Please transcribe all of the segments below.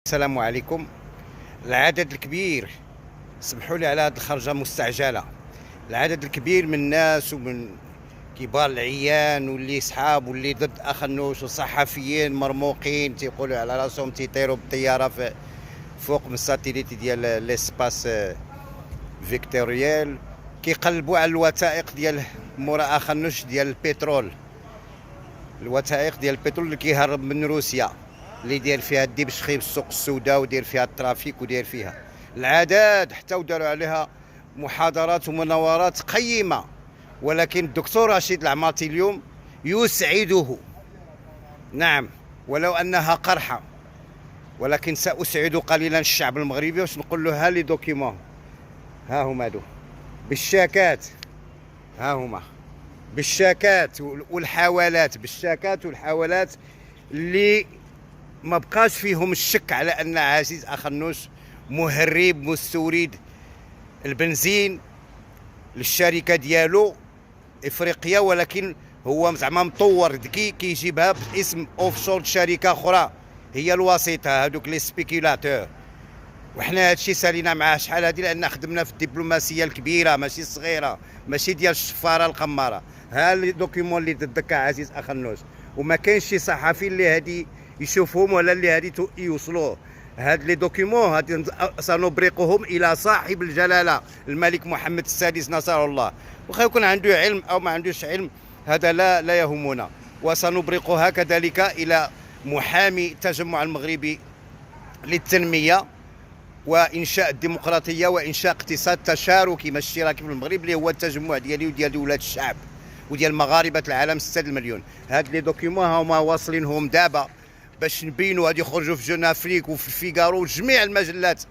السلام عليكم. العدد الكبير، سمحوا لي على هذه الخرجة مستعجلة. العدد الكبير من الناس ومن كبار العيان واللي صحاب واللي ضد أخنوش وصحفيين مرموقين تيقولوا على راسهم تيطيروا بالطيارة فوق من الساتيليت ديال ليسباس فيكتوريال، كيقلبوا على الوثائق ديال مورا أخنوش ديال البترول، الوثائق ديال البترول اللي كيهرب من روسيا، اللي داير فيها الدبشخي بالسوق السوداء ودير فيها الترافيك ودير فيها العداد، حتى وداروا عليها محاضرات ومناورات قيمة. ولكن الدكتور رشيد العماطي اليوم يسعده، نعم ولو أنها قرحة، ولكن سأسعد قليلا الشعب المغربي باش نقول له ها لي دوكيمون، ها هما هادو بالشاكات، ها هما بالشاكات والحوالات اللي ما بقاش فيهم الشك على ان عزيز اخنوش مهرب مستورد البنزين للشركه ديالو افريقيا، ولكن هو زعما مطور ذكي كيجيبها باسم اوفشور شركه اخرى هي الوسيطه، هذوك لي سبيكيلاتور. وحنا هادشي سالينا معاه شحال هادي، لان خدمنا في الدبلوماسيه الكبيره ماشي الصغيره، ماشي ديال الشفاره القماره. ها لي دوكيمون اللي ضدك عزيز اخنوش، وما كاينش شي صحفي اللي هادي يشوفهم ولا اللي هادي يوصلوه. هاد لي دوكيمون هادي سنبرقهم الى صاحب الجلاله الملك محمد السادس نصره الله، واخا يكون عنده علم او ما عندوش علم هذا لا يهمنا. وسنبرقها كذلك الى محامي التجمع المغربي للتنميه وانشاء الديمقراطيه وانشاء اقتصاد تشاركي ماشي اشتراكي في المغرب، اللي هو التجمع ديالي وديال ولاد الشعب وديال مغاربه العالم 6 المليون. هاد لي دوكيمون هما واصلينهم دابا باش نبينوا، غادي يخرجوا في جون افريك وفي الفيغارو وجميع المجلات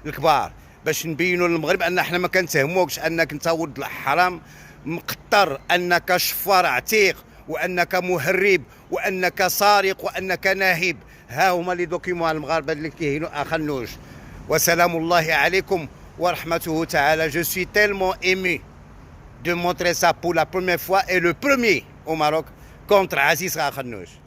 الكبار، باش نبينوا للمغرب ان احنا ما كنتهموكش انك انت ولد الحرام مقطر، انك شفار عتيق، وانك مهرب، وانك سارق، وانك ناهب. ها هما لي دوكيمون المغاربه اللي كيهينوا اخنوش. وسلام الله عليكم ورحمته تعالى. Je suis tellement ému de montrer ça pour la première fois et le premier au Maroc contre Aziz Akhannouch.